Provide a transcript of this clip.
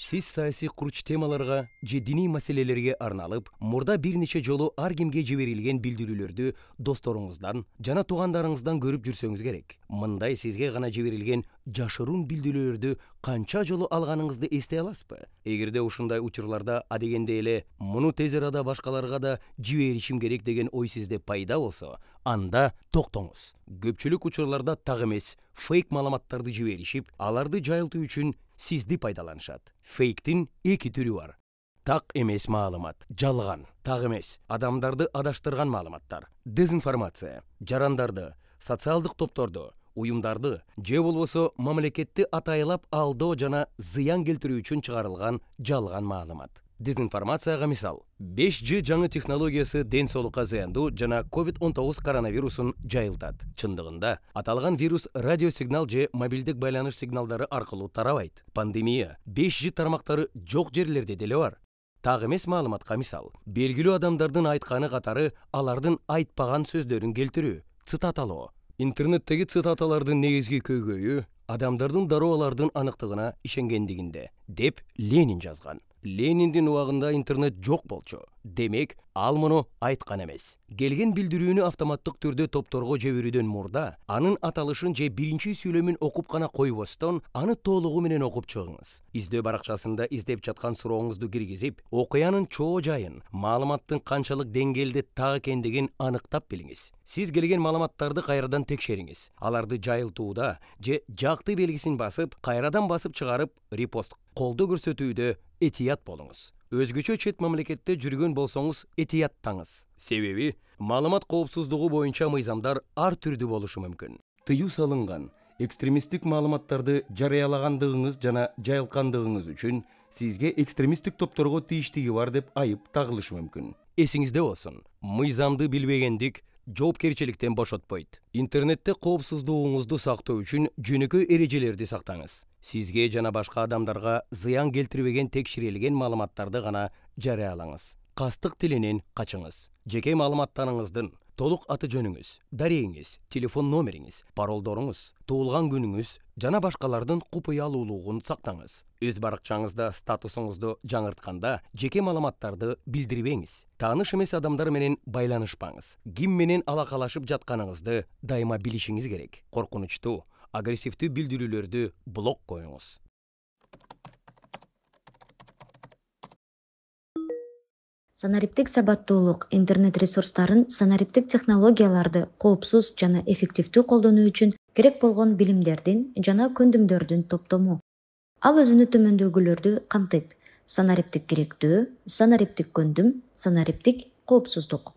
Сиз саясий куруч темаларга же диний маселелерге арналып, мурда бир нече жолу ар кимге жиберилген билдирүүлөрдү досторуңуздан жана туугандарыңыздан көрүп жүрсөңүз керек. Мындай сизге гана жиберилген жашыруун билдирүүлөрдү канча жолу алганыңызды эстей аласызбы? Эгерде ушундай учурларда адегенде эле муну тез арада башкаларга да жиберишим керек деген ой сизде пайда болсо, анда токтоңуз. Көпчүлүк учурларда так эмес, фейк маалыматтарды жиберишип, аларды жайылтуу үчүн сизди пайдаланышат. Фейктин эки түрү бар. Так эмес маалымат, жалган, так эмес, адамдарды адаштырган маалыматтар, дезинформация, жарандарды, социалдык топторду, уюмдарды, же болбосо мамлекетти атайлап алдоо жана зыян келтирүү үчүн чыгарылган жалган маалымат. Дезинформацияга мисал, 5G жаңы технологиясы ден соолукка зыяндуу жана COVID-19 коронавирусун жайылтат. Чындыгында, аталган вирус радиосигнал же мобилдик байланыш сигналдары аркылуу тарабайт. Пандемия 5G тармактары жок жерлерде деле бар. Так эмес маалыматка мисал, белгилүү адамдардын айтканы катары алардын айтпаган сөздөрүн келтирүү, цитаталоо. Интернеттеги цитаталардын негизги көйгөйү адамдардын дароолардын аныктыгына ишенгендигинде, деп Ленин жазган. Лениндин убагында интернет жок болчу. Демек, ал муну айткан эмес. Келген билдирүүнү автоматтык түрдө топторго жиберүүдөн мурда, анын аталышын же биринчи сүйлөмүн окуп гана койбостон, аны толугу менен окуп чыгыңыз. Издөө баракчасында издеп жаткан сурооңузду киргизип, окуянын чоо жайын, маалыматтын канчалык деңгээлде так экендигин аныктап билиңиз. Сиз келген маалыматтарды кайрадан текшериңиз. Аларды жайылтууда же жакты белгисин басып, кайрадан басып чыгарып, репост колдоо көрсөтүүдө этият болуңуз. Өзгөчө чет мамлекетте жүргөн болсоңуз этияттаңыз. Себеби, маалымат коопсуздугу боюнча мыйзамдар ар түрдүү болушу мүмкүн. Тыюу салынган экстремисттик маалыматтарды жарыялагандыгыңыз жана жайылткандыгыңыз үчүн сизге экстремисттик топторго тийиштиги бар деп айып тагылышы мүмкүн. Эсиңизде болсун, мыйзамды билбегендик жоопкерчиликтен бошотпойт. Интернетте коопсуздугуңузду сактоо үчүн жөнөкөй эрежелерди сактаңыз. Сизге жана башка адамдарга зыян келтирбеген текшерилген маалыматтарды гана жарыялаңыз. Кастык тилинен качыңыз. Жеке маалыматтарыңыздын толук аты жөнүңүз, дарегиңиз, телефон номериңиз, паролдоруңуз, туулган күнүңүз жана башкалардын купуялуулугун сактаңыз. Өз баракчаңызда статусуңузду жаңыртканда жеке маалыматтарды билдирбеңиз. Тааныш эмес адамдар менен байланышпаңыз. Ким менен алакалашып жатканыңызды дайыма билишиңиз керек. Коркунучтуу, агрессивдүү билдирүүлөрдү блок коюңуз. Санариптик сабаттуулук интернет ресурстарын санариптик технологияларды коопсуз жана эффективдүү колдонуу үчүн керек болгон билимдердин жана көндүмдөрдүн топтому. Ал өзүнө төмөндөгүлөрдү камтыйт: санариптик керектөө, санариптик көндүм, санариптик коопсуздук.